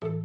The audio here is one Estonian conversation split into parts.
Tere,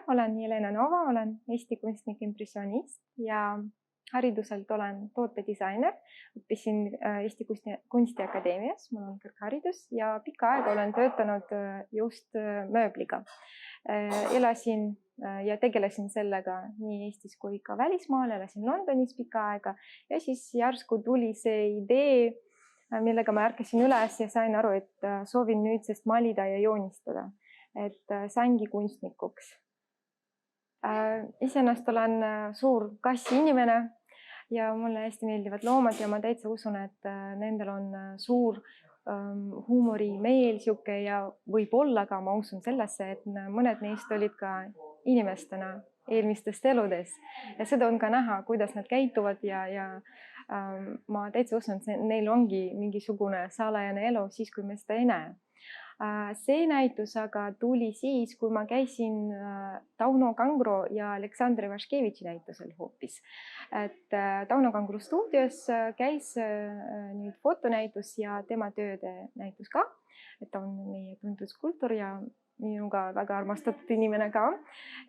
olen Jelena Nova, olen Eesti kunstnik impressionist ja hariduselt olen tootedisainer. Õppisin Eesti Kunstiakadeemias, mul on kõrgharidus ja pikka aega olen töötanud just mööbliga. Elasin ja tegelesin sellega nii Eestis kui ka välismaal, elasin Londonis pikka aega ja siis järsku tuli see idee, millega ma ärkasin üles ja sain aru, et soovin nüüdsest malida ja joonistada. Et saingi kunstnikuks. Iseenesest olen suur kassi-inimene ja mulle hästi meeldivad loomad ja ma täitsa usun, et nendel on suur huumorimeel siuke ja võib-olla ka ma usun sellesse, et mõned neist olid ka inimestena eelmistest eludes ja seda on ka näha, kuidas nad käituvad ja ma täitsa usun, et neil ongi mingisugune salajane elu siis, kui me seda ei näe. See näitus aga tuli siis, kui ma käisin Tauno Kangro ja Aleksandr Ivaškevitši näitusel hoopis. Et Tauno Kangro stuudios käis nüüd fotonäitus ja tema tööde näitus ka. Et ta on meie tuntud skulptor ja minuga väga armastatud inimene ka.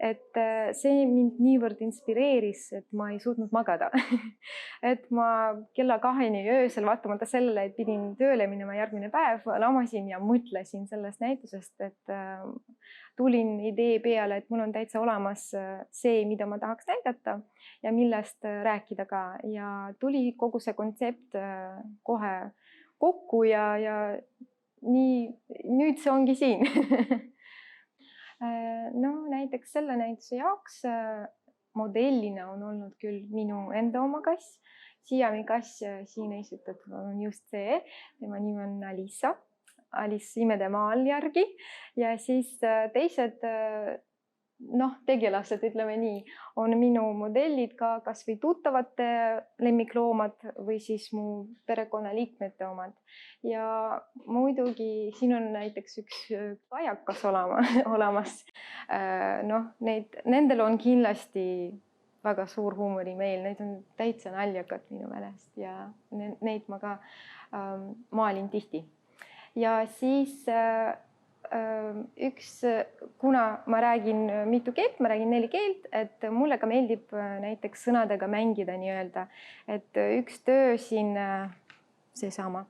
Et see mind niivõrd inspireeris, et ma ei suutnud magada. Et ma kella 2-ni öösel vaatamata sellele, et pidin tööle minema järgmine päev, lamasin ja mõtlesin sellest näitusest, et tulin idee peale, et mul on täitsa olemas see, mida ma tahaks näidata ja millest rääkida ka. Ja tuli kogu see kontsept kohe kokku ja nüüd see ongi siin. No näiteks selle näituse jaoks modellina on olnud küll minu enda oma kass. Siiami kass siin esitatud on just see. Tema nimi on Alisa. Alice imede maal järgi. Ja siis teised tegelased, ütleme nii, on minu modellid ka kas või tuttavate lemmikloomad või siis mu perekonnaliikmete omad. Ja muidugi siin on näiteks üks kajakas olemas. Nendel on kindlasti väga suur huumorimeel, neid on täitsa naljakad minu meelest ja neid ma ka maalin tihti. Ja siis kuna ma räägin mitu keelt, ma räägin 4 keelt, et mulle ka meeldib näiteks sõnadega mängida nii-öelda. Et üks töö siin, seesama,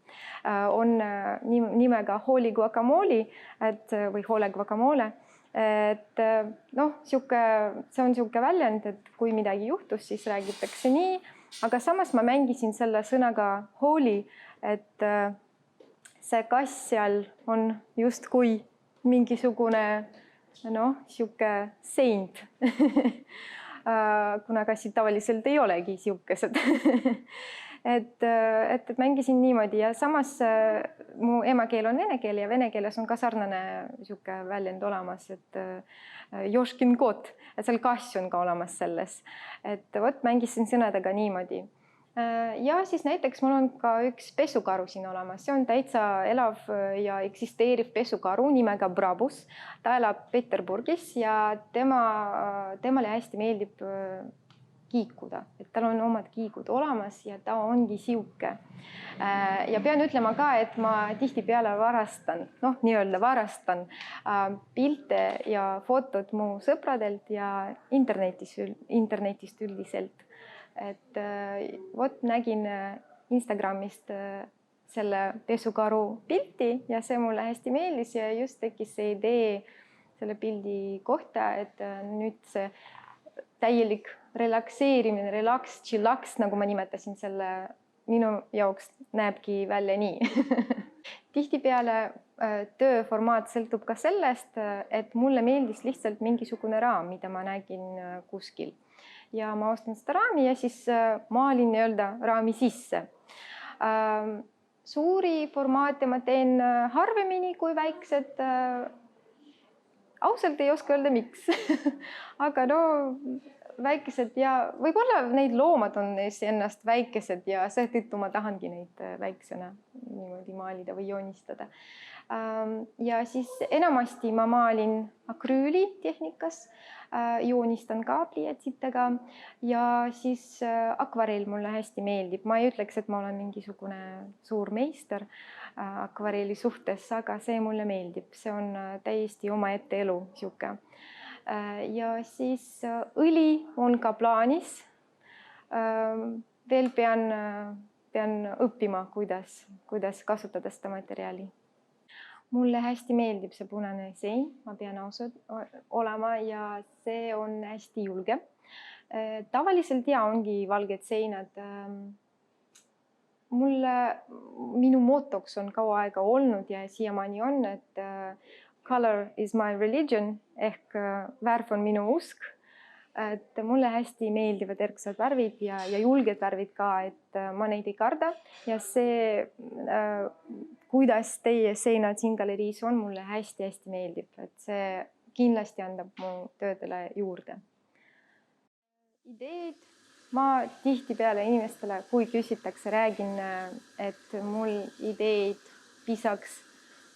on nimega Holy Guacamole või Hole Guacamole. Et see on siuke väljend, et kui midagi juhtus, siis räägitakse nii, aga samas ma mängisin selle sõnaga holy, et see kass seal on justkui mingisugune siuke seint, kuna kassid tavaliselt ei olegi siukesed. Et mängisin niimoodi ja samas mu emakeel on vene keel ja vene keeles on ka sarnane siuke väljend olemas, et Joškin kot, et seal kass on ka olemas selles. Et mängisin sõnadega niimoodi. Ja siis näiteks mul on ka üks pesukaru siin olemas. See on täitsa elav ja eksisteeriv pesukaru nimega Brabus. Ta elab Peterburgis ja temale hästi meeldib kiikuda. Et tal on omad kiigud olemas ja ta ongi siuke. Ja pean ütlema ka, et ma tihtipeale varastan pilte ja fotod mu sõpradelt ja internetist üldiselt. Et nägin Instagramist selle pesukaru pilti ja see mulle hästi meeldis ja just tekkis see idee selle pildi kohta, et nüüd see täielik relakseerimine, chillax, nagu ma nimetasin selle, minu jaoks näebki välja nii. Tihtipeale tööformaat sõltub ka sellest, et mulle meeldis lihtsalt mingisugune raam, mida ma nägin kuskil. Ja ma ostan seda raami ja siis maalin nii-öelda raami sisse. Suuri formaate ma teen harvemini kui väiksed. Ausalt ei oska öelda miks. Aga väikesed ja võib-olla neid loomad on ennast väikesed ja seetõttu ma tahangi neid väiksena niimoodi maalida või joonistada. Ja siis enamasti ma maalin akrüülitehnikas, joonistan ka pliiatsitega ja siis akvarell mulle hästi meeldib. Ma ei ütleks, et ma olen mingisugune suur meister akvarelli suhtes, aga see mulle meeldib. See on täiesti omaette elu sihuke. Ja siis õli on ka plaanis. Veel pean õppima, kuidas kasutada seda materjali. Mulle hästi meeldib see punane sein, ma pean ausalt olema ja see on hästi julge. Tavaliselt ongi valged seinad. Minu motoks on kaua aega olnud ja siiamaani on, et color is my religion ehk värv on minu usk. Et mulle hästi meeldivad erksad värvid ja julged värvid ka, et ma neid ei karda ja see, kuidas teie seinad siin galeriis on, mulle hästi meeldib, et see kindlasti andab mu töödele juurde. Ideed, ma tihtipeale inimestele, kui küsitakse, räägin, et mul ideid pisaks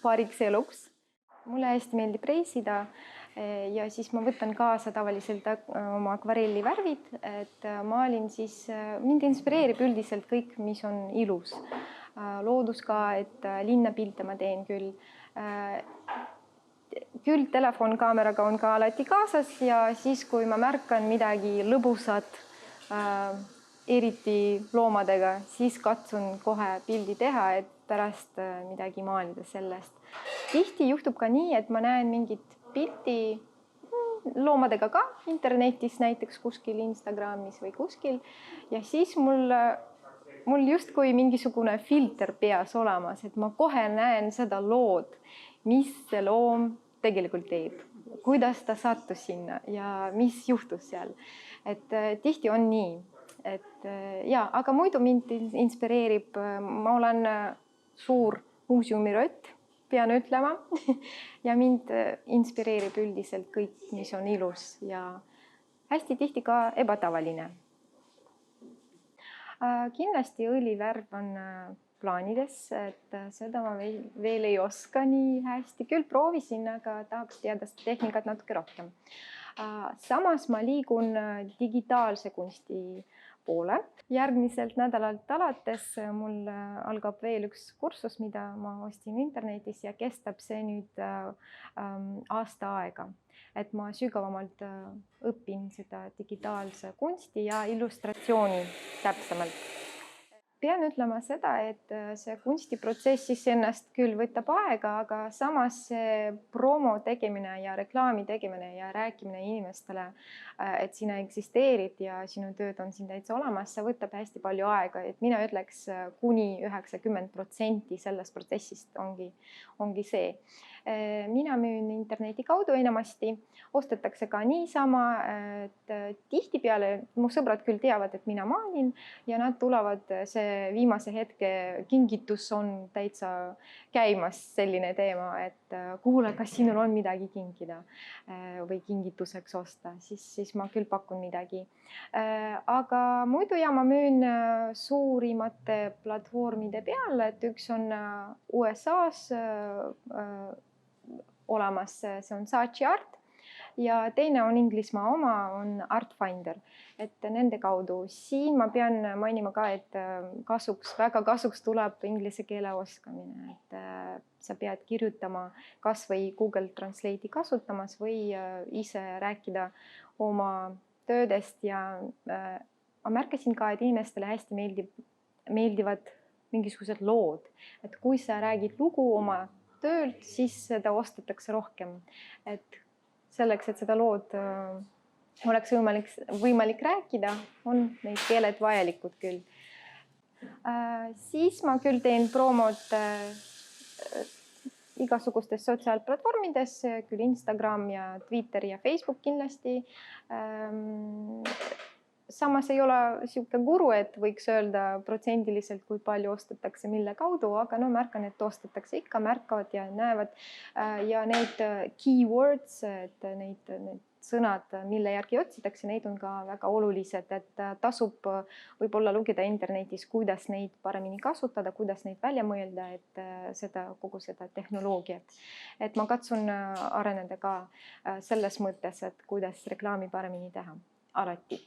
paariks eluks. Mulle hästi meeldib reisida ja siis ma võtan kaasa tavaliselt oma akvarelli värvid, et maalin siis, mind inspireerib üldiselt kõik, mis on ilus. Loodus ka, et linnapilte ma teen küll. Küll telefonkaameraga on ka alati kaasas ja siis, kui ma märkan midagi lõbusat, eriti loomadega, siis katsun kohe pildi teha, et pärast midagi maalida sellest. Tihti juhtub ka nii, et ma näen mingit pilti loomadega ka internetis, näiteks kuskil Instagramis või kuskil ja siis mul justkui mingisugune filter peas olemas, et ma kohe näen seda lood, mis see loom tegelikult teeb, kuidas ta sattus sinna ja mis juhtus seal. Et tihti on nii, et aga muidu mind inspireerib, ma olen suur muuseumirott, pean ütlema, ja mind inspireerib üldiselt kõik, mis on ilus ja hästi tihti ka ebatavaline. Kindlasti õlivärv on plaanides, et seda ma veel ei oska nii hästi. Küll proovisin, aga tahaks teada seda tehnikat natuke rohkem. Samas ma liigun digitaalse kunsti poole. Järgmiselt nädalalt alates mul algab veel üks kursus, mida ma ostin internetis ja kestab see nüüd aasta aega. Et ma sügavamalt õpin seda digitaalse kunsti ja illustratsiooni täpsemalt. Pean ütlema seda, et see kunstiprotsess siis ennast küll võtab aega, aga samas see promo tegemine ja reklaami tegemine ja rääkimine inimestele, et sina eksisteerid ja sinu tööd on siin täitsa olemas, see võtab hästi palju aega, et mina ütleks kuni 90% sellest protsessist ongi see. Mina müün interneti kaudu enamasti, ostetakse ka niisama, et tihtipeale mu sõbrad küll teavad, et mina maalin ja nad tulevad, see viimase hetke kingitus on täitsa käimas selline teema, et kuule, kas sinul on midagi kinkida või kingituseks osta, siis ma küll pakun midagi. Aga muidu ma müün suurimate platvormide peal, et üks on USA-s olemas, see on Saatchi Art ja teine on Inglismaa oma, on Artfinder. Et nende kaudu siin ma pean mainima ka, et väga kasuks tuleb inglise keele oskamine. Et sa pead kirjutama kas või Google Translate'i kasutamas või ise rääkida oma töödest ja ma märkasin ka, et inimestele hästi meeldivad mingisugused lood. Et kui sa räägid lugu oma töölt, siis seda ostetakse rohkem. Et selleks, et seda lood oleks võimalik rääkida, on neid keeled vajalikud küll. Siis ma küll teen promot igasugustes sotsiaalplatvormides, küll Instagram ja Twitter ja Facebook kindlasti. samas ei ole sihuke guru, et võiks öelda protsendiliselt, kui palju ostetakse mille kaudu, aga no märkan, et ostetakse ikka, märkavad ja näevad ja neid keywords, et need sõnad, mille järgi otsitakse, neid on ka väga olulised, et tasub võib-olla lugeda internetis, kuidas neid paremini kasutada, kuidas neid välja mõelda, et kogu seda tehnoloogiat. Et ma katsun areneda ka selles mõttes, et kuidas reklaami paremini teha alati.